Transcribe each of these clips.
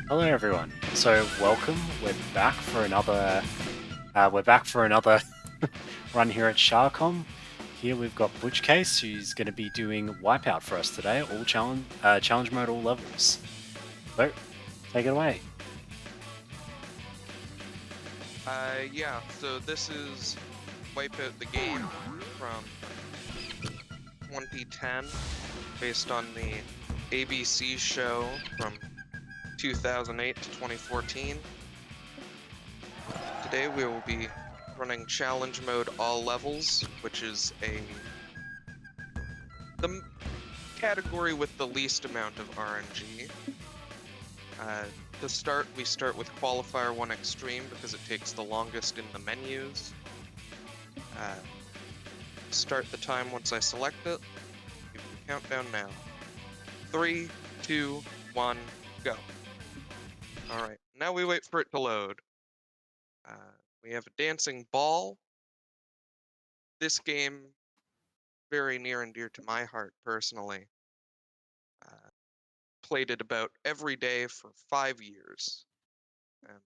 Hello everyone. So welcome. We're back for another. We're back for another run here at SHARCOM. Here we've got Buchcase, who's going to be doing Wipeout for us today. All challenge mode, all levels. So take it away. Yeah, so this is Wipeout the game from 2010, based on the ABC show from 2008 to 2014. Today we will be running challenge mode all levels, which is the category with the least amount of RNG. To start, we start with Qualifier 1 Extreme because it takes the longest in the menus. Start the time once I select it. Give you the countdown now. 3, 2, 1, go. Alright, now we wait for it to load. We have a dancing ball. This game, very near and dear to my heart personally. Played it about every day for 5 years. And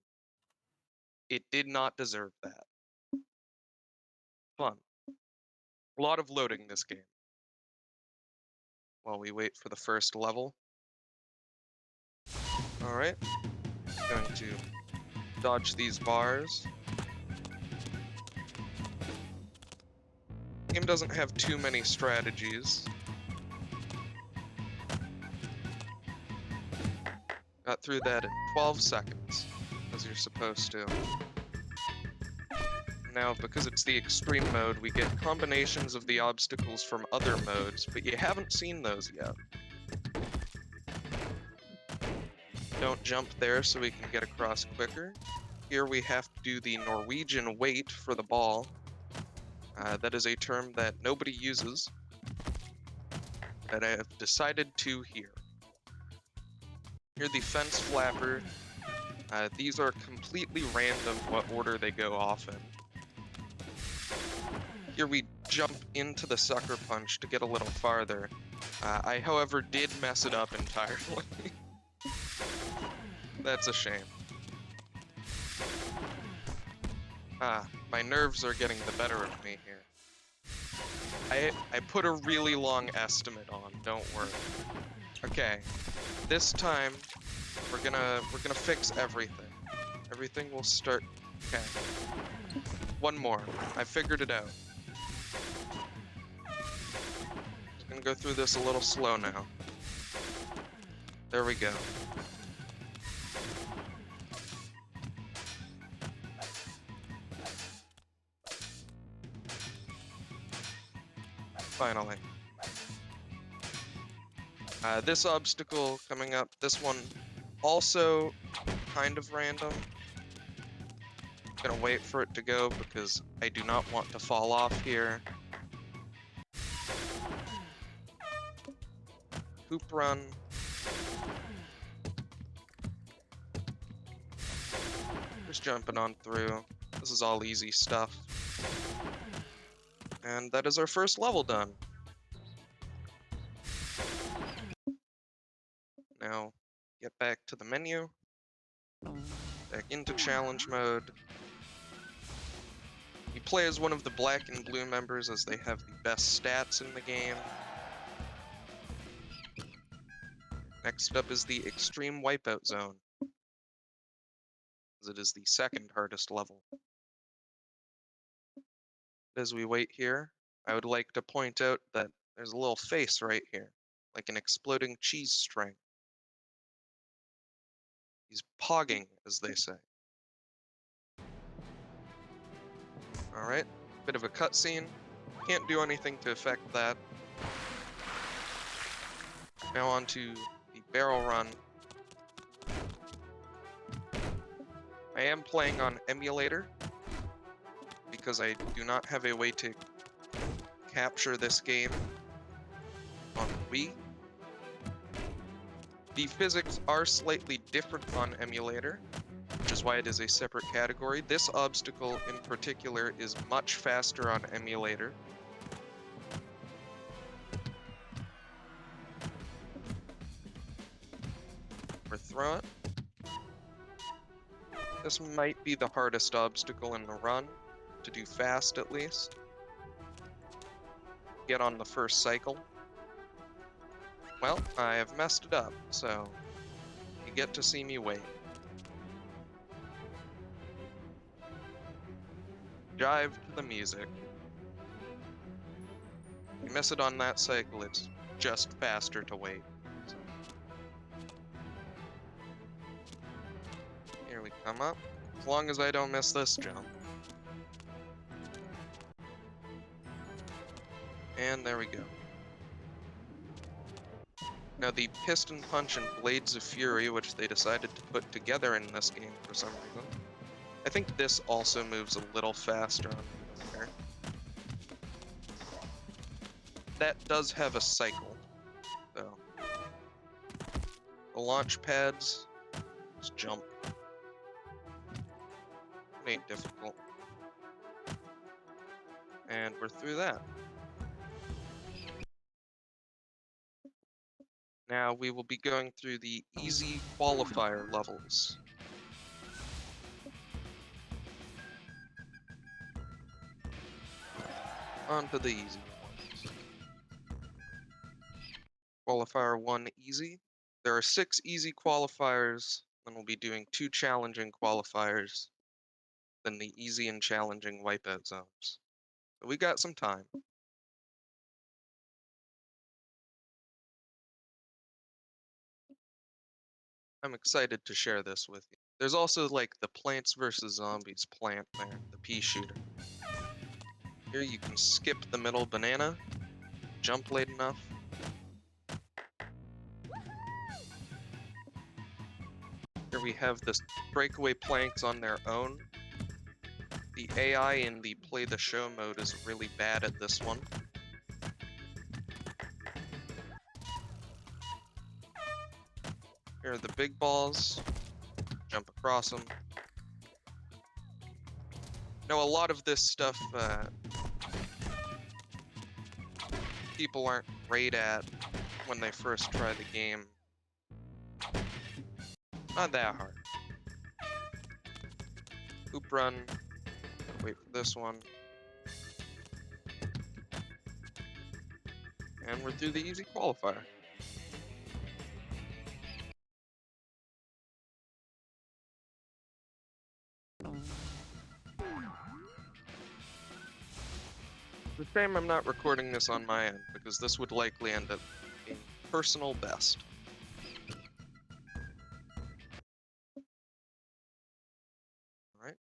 it did not deserve that. Fun. A lot of loading this game. While we wait for the first level. Alright. Going to dodge these bars. Game doesn't have too many strategies. Got through that in 12 seconds, as you're supposed to. Now, because it's the extreme mode, we get combinations of the obstacles from other modes, but you haven't seen those yet. Don't jump there so we can get across quicker. Here we have to do the Norwegian wait for the ball. That is a term that nobody uses, that I have decided to here. Here the fence flapper. These are completely random what order they go off in. Here we jump into the sucker punch to get a little farther. I, however, did mess it up entirely. That's a shame. My nerves are getting the better of me here. I put a really long estimate on, don't worry. Okay, this time we're gonna fix everything. Everything will start. Okay. One more. I figured it out. Just gonna go through this a little slow now. There we go. Finally. This obstacle coming up, this one also kind of random. Gonna wait for it to go because I do not want to fall off here. Hoop run. Just jumping on through. This is all easy stuff. And that is our first level done. Now, get back to the menu. Back into challenge mode. You play as one of the black and blue members as they have the best stats in the game. Next up is the Extreme Wipeout Zone, as it is the second hardest level. As we wait here, I would like to point out that there's a little face right here, like an exploding cheese string. He's pogging, as they say. Alright, bit of a cutscene. Can't do anything to affect that. Now on to the barrel run. I am playing on emulator, because I do not have a way to capture this game on Wii. The physics are slightly different on emulator, which is why it is a separate category. This obstacle in particular is much faster on emulator. Overthrow it. This might be the hardest obstacle in the run, to do fast at least. Get on the first cycle. Well, I have messed it up, so you get to see me wait. Jive to the music. You miss it on that cycle, it's just faster to wait. So. Here we come up. As long as I don't miss this jump. And there we go. Now the Piston Punch and Blades of Fury, which they decided to put together in this game for some reason. I think this also moves a little faster on there. That does have a cycle, so. The launch pads, just jump. It ain't difficult. And we're through that. Now we will be going through the easy qualifier levels. On to the easy ones. Qualifier 1 easy. There are 6 easy qualifiers, and we'll be doing 2 challenging qualifiers, then the easy and challenging wipeout zones. So we got some time. I'm excited to share this with you. There's also like the Plants vs. Zombies plant there, the pea shooter. Here you can skip the middle banana, jump late enough. Here we have the breakaway planks on their own. The AI in the play the show mode is really bad at this one. Here are the big balls. Jump across them. Now, a lot of this stuff people aren't great at when they first try the game. Not that hard. Hoop run. Wait for this one. And we're through the easy qualifier. It's a shame I'm not recording this on my end, because this would likely end up being personal best. Alright.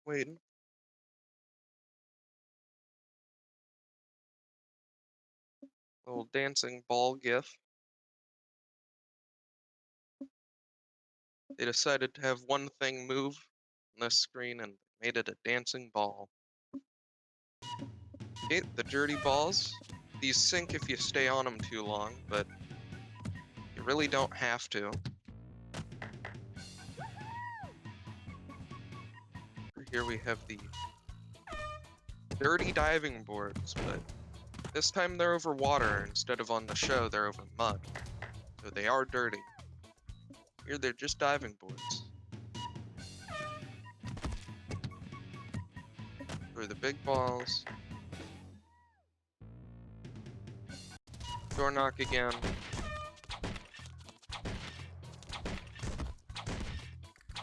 Waiting. Little dancing ball gif. They decided to have one thing move on this screen and made it a dancing ball. Okay, the dirty balls. These sink if you stay on them too long, but you really don't have to. Here we have the dirty diving boards, but this time they're over water instead of on the show, they're over mud. So they are dirty. Here they're just diving boards. For the big balls. Door knock again.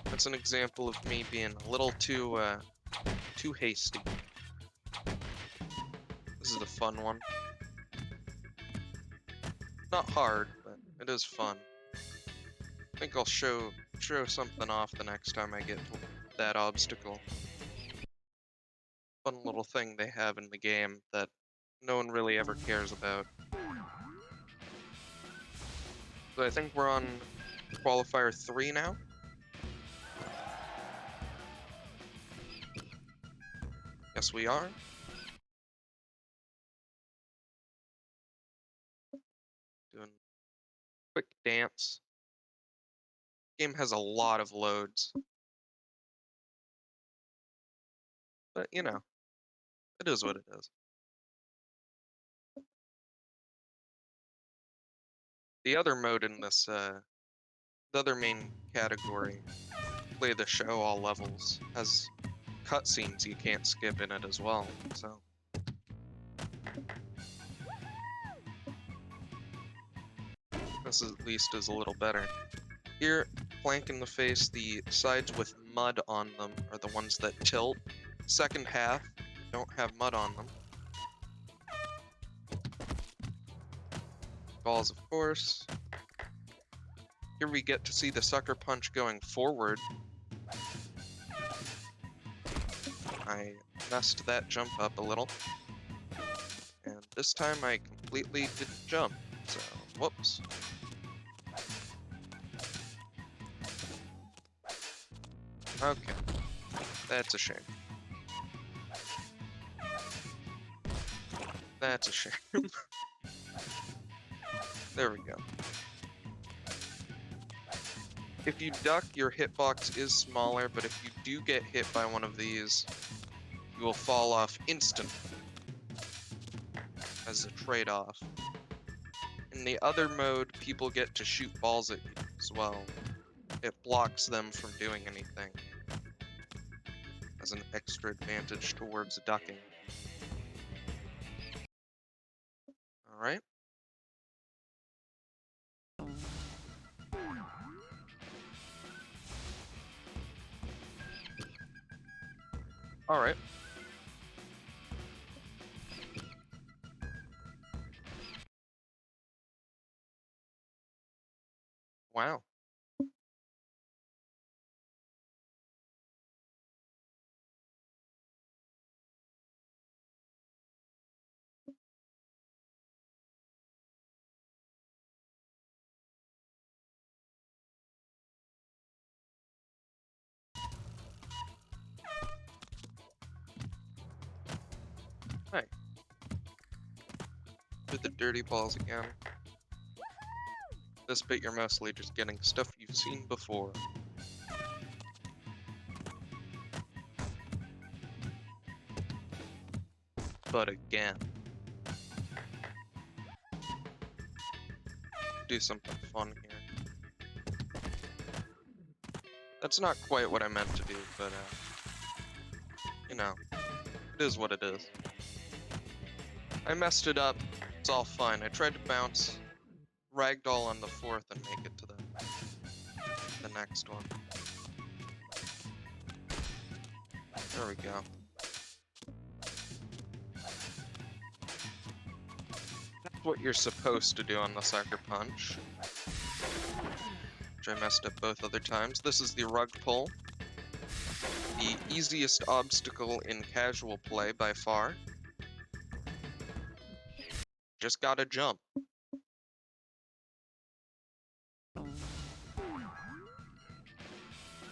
That's an example of me being a little too hasty. This is a fun one. Not hard, but it is fun. I think I'll show something off the next time I get to that obstacle. Fun little thing they have in the game that no one really ever cares about. So I think we're on qualifier 3 now. Yes, we are. Doing quick dance. Game has a lot of loads. But, you know, it is what it is. The other mode in this, the other main category play the show all levels. Has cutscenes you can't skip in it as well, so. This at least is a little better. Here, plank in the face, the sides with mud on them are the ones that tilt. Second half don't have mud on them. Balls, of course. Here we get to see the sucker punch going forward. I messed that jump up a little. And this time I completely didn't jump, so whoops. Okay, that's a shame. That's a shame. There we go. If you duck, your hitbox is smaller, but if you do get hit by one of these, you will fall off instantly as a trade-off. In the other mode, people get to shoot balls at you as well. It blocks them from doing anything as an extra advantage towards ducking. Alright. Alright. Wow. Hey. Do the dirty balls again. This bit you're mostly just getting stuff you've seen before. But again. Do something fun here. That's not quite what I meant to do, but you know, it is what it is. I messed it up. It's all fine. I tried to bounce ragdoll on the fourth and make it to the next one. There we go. That's what you're supposed to do on the sucker punch. Which I messed up both other times. This is the rug pull. The easiest obstacle in casual play by far. Just gotta jump.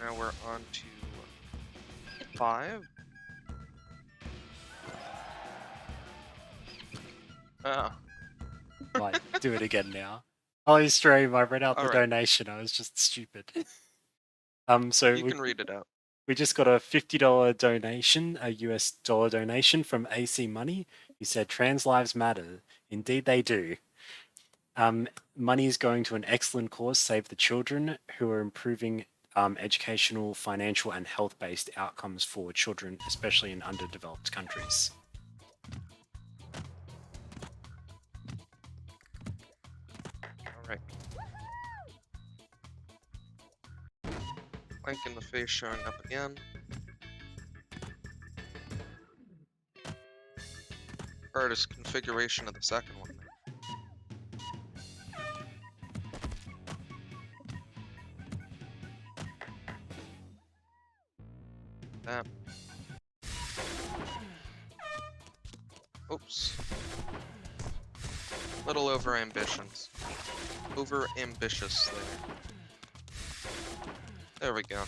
Now we're on to 5. Ah. Might do it again now. Holy stream, I read out the Alright. donation. I was just stupid. So You can read it out. we just got a $50 donation, a US dollar donation from AC Money. He said, "Trans lives matter. Indeed, they do. Money is going to an excellent cause, Save the Children, who are improving educational, financial, and health-based outcomes for children, especially in underdeveloped countries." Alright. Plank in the face showing up again. Hardest configuration of the second one there. That. Oops. Little over-ambitious. Over-ambitious there. There we go.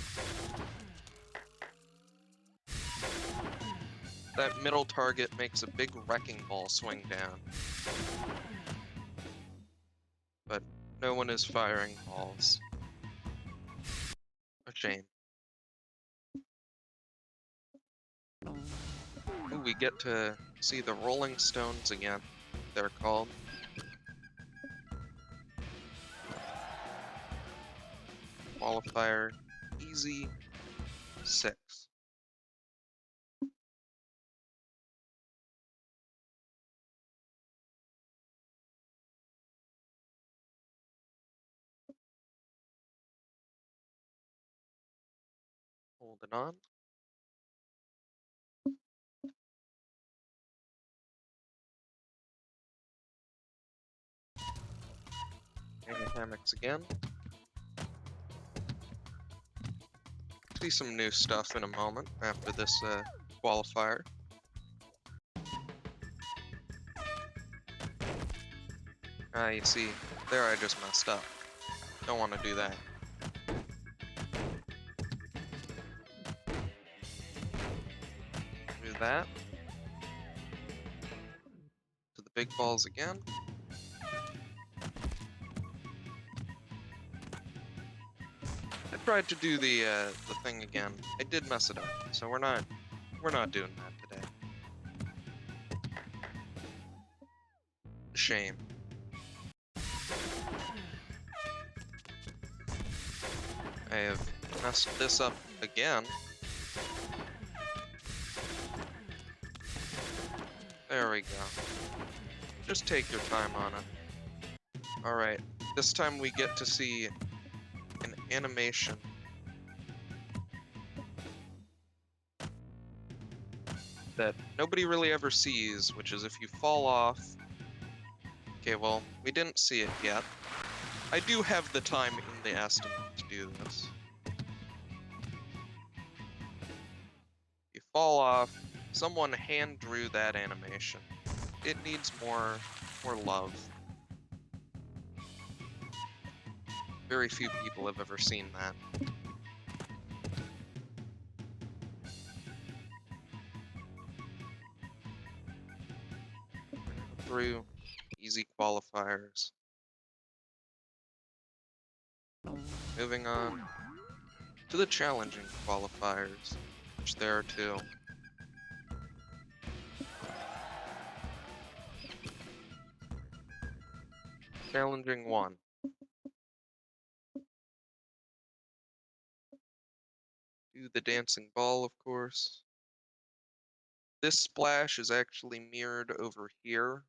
That middle target makes a big wrecking ball swing down. But no one is firing balls. A shame. Ooh, we get to see the Rolling Stones again, they're called. Qualifier, easy, 6. Holding on. And hammocks again. See some new stuff in a moment after this qualifier. You see, there I just messed up. Don't want to do that. Do that. To the big balls again. I tried to do the thing again. I did mess it up, so we're not doing that today. Shame. I have messed this up again. There we go. Just take your time on it. Alright, this time we get to see an animation that nobody really ever sees, which is if you fall off. Okay, well, we didn't see it yet. I do have the time in the estimate to do this. You fall off, someone hand drew that animation. It needs more love. Very few people have ever seen that. Through easy qualifiers. Moving on to the challenging qualifiers, which there are 2. Challenging 1. Do the dancing ball, of course. This splash is actually mirrored over here.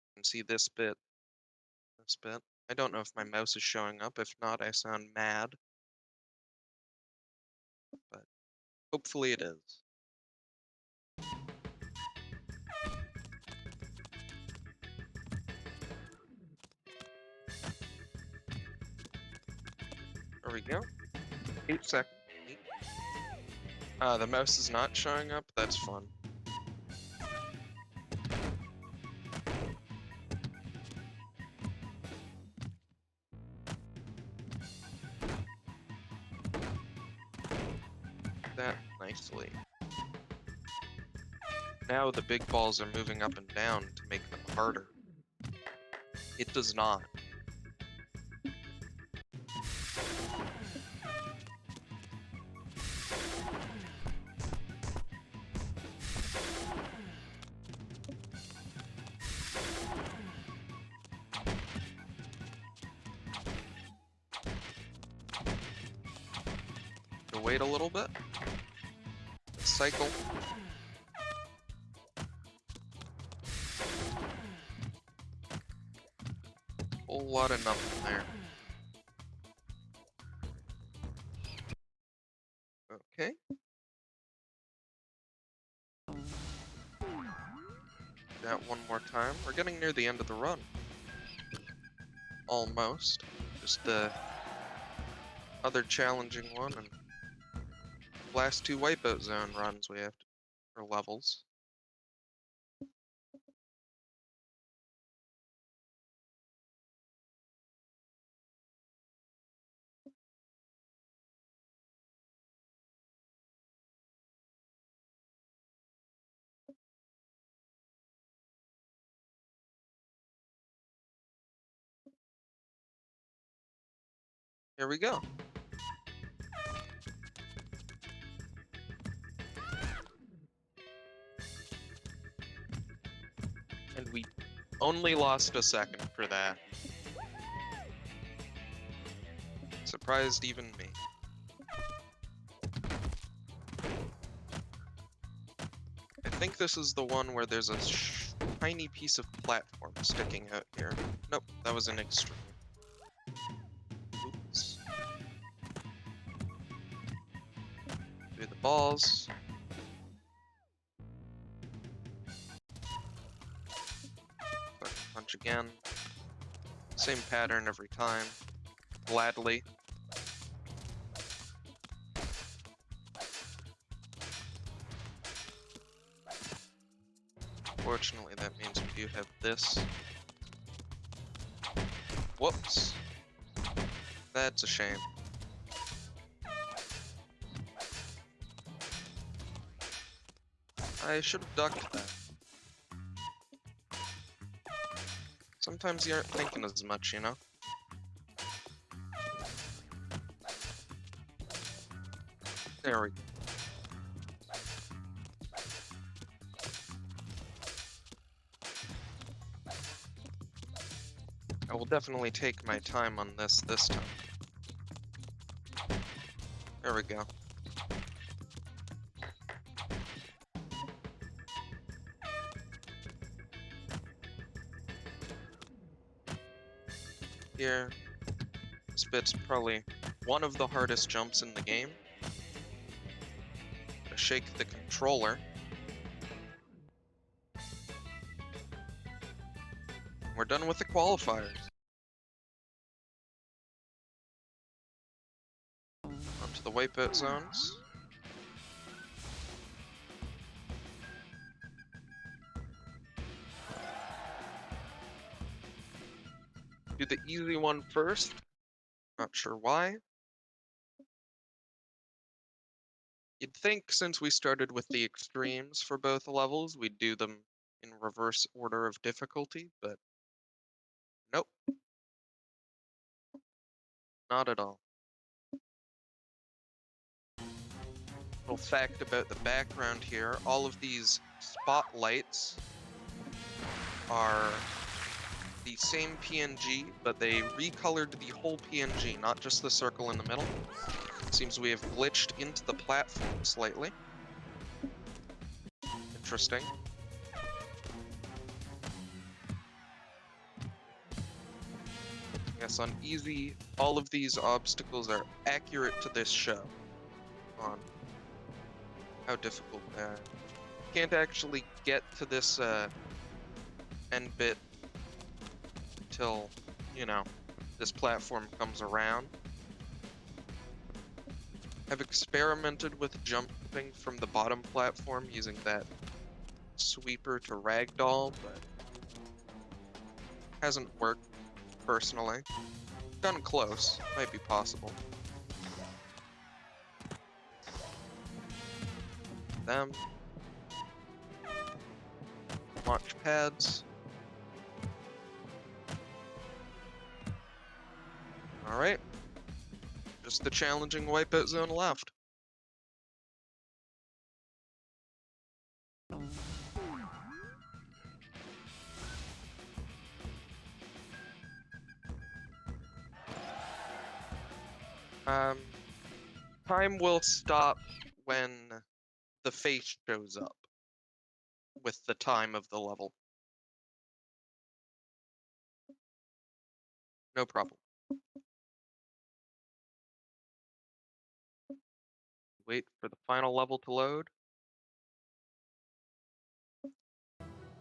You can see this bit. This bit. I don't know if my mouse is showing up. If not, I sound mad. But hopefully it is. There we go. 8 seconds. The mouse is not showing up. That's fun. That nicely. Now the big balls are moving up and down to make them harder. It does not. To wait a little bit. Cycle. Whole lot of nothing there. Okay. That one more time. We're getting near the end of the run. Almost. Just the other challenging one and last 2 Wipeout Zone runs we have to, or levels. Here we go. And we only lost a second for that. Surprised even me. think this is the one where there's a tiny piece of platform sticking out here. Nope, that was an extreme. Oops. Do the balls. Punch again. Same pattern every time. Gladly. Fortunately, that means we do have this. Whoops. That's a shame. I should have ducked that. Sometimes you aren't thinking as much, you know? There we go. I will definitely take my time on this time. There we go. Here, this bit's probably one of the hardest jumps in the game. Gotta shake the controller. We're done with the qualifiers. Onto the wipeout zones. Do the easy one first. Not sure why. You'd think since we started with the extremes for both levels, we'd do them in reverse order of difficulty, but nope. Not at all. Little fact about the background here, all of these spotlights are the same PNG, but they recolored the whole PNG, not just the circle in the middle. Seems we have glitched into the platform slightly. Interesting. Yes, on easy, all of these obstacles are accurate to this show on how difficult they are. Can't actually get to this end bit until, you know, this platform comes around. I've experimented with jumping from the bottom platform using that sweeper to ragdoll, but hasn't worked personally. Done close, might be possible. Them. Launch pads. Alright. Just the challenging wipeout zone left. Time will stop when the face shows up with the time of the level. No problem. Wait for the final level to load.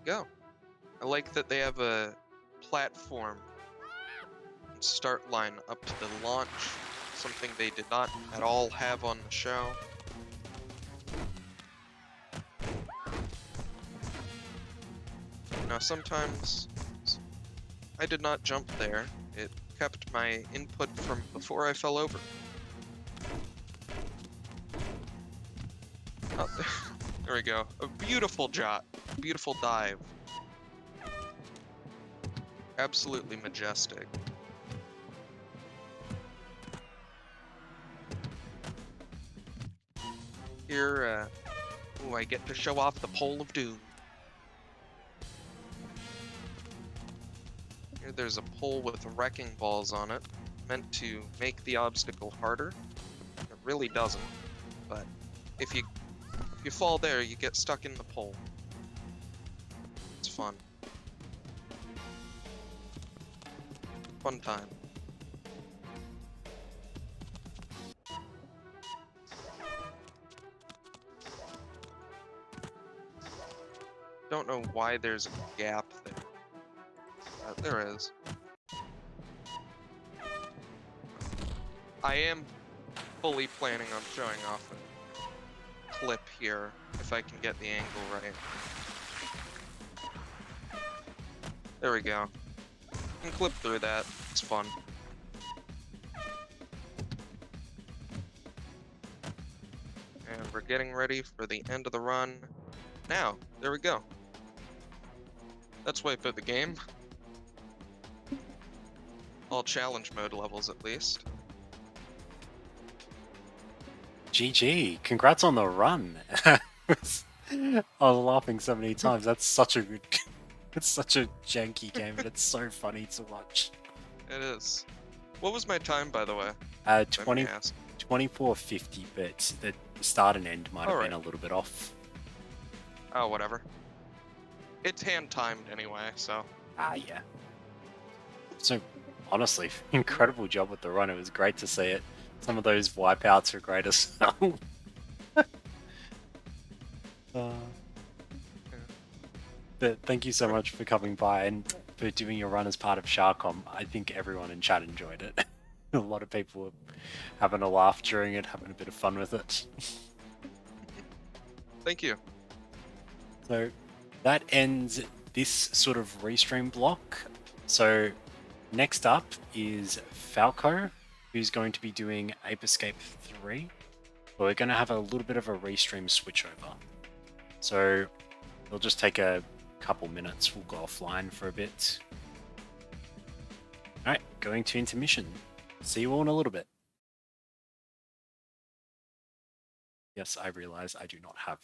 Go. I like that they have a platform start line up to the launch, something they did not at all have on the show. Now sometimes I did not jump there. It kept my input from before I fell over. Oh, there we go. A beautiful jot. Beautiful dive. Absolutely majestic. Here, ooh, I get to show off the Pole of Doom. Here there's a pole with wrecking balls on it, meant to make the obstacle harder. It really doesn't, but if you fall there, you get stuck in the pole. fun. Fun time. Don't know why there's a gap there. There is. I am fully planning on showing off a clip here, if I can get the angle right. There we go. You can clip through that. It's fun. And we're getting ready for the end of the run. Now, there we go. Let's Wipeout the game. All challenge mode levels, at least. GG. Congrats on the run. I was laughing so many times. That's such a good... It's such a janky game, but it's so funny to watch. It is. What was my time, by the way? 24:50, but the start and end might have been a little bit off. Oh, whatever. It's hand-timed anyway, so... Yeah. So, honestly, incredible job with the run. It was great to see it. Some of those wipeouts are great as well. But thank you so much for coming by and for doing your run as part of SHARCOM. I think everyone in chat enjoyed it. A lot of people were having a laugh during it, having a bit of fun with it. Thank you. So that ends this sort of restream block. So next up is Falco, who's going to be doing Ape Escape 3. But we're going to have a little bit of a restream switchover. So it'll just take a couple minutes. We'll go offline for a bit. Alright, going to intermission. See you all in a little bit. Yes, I realize I do not have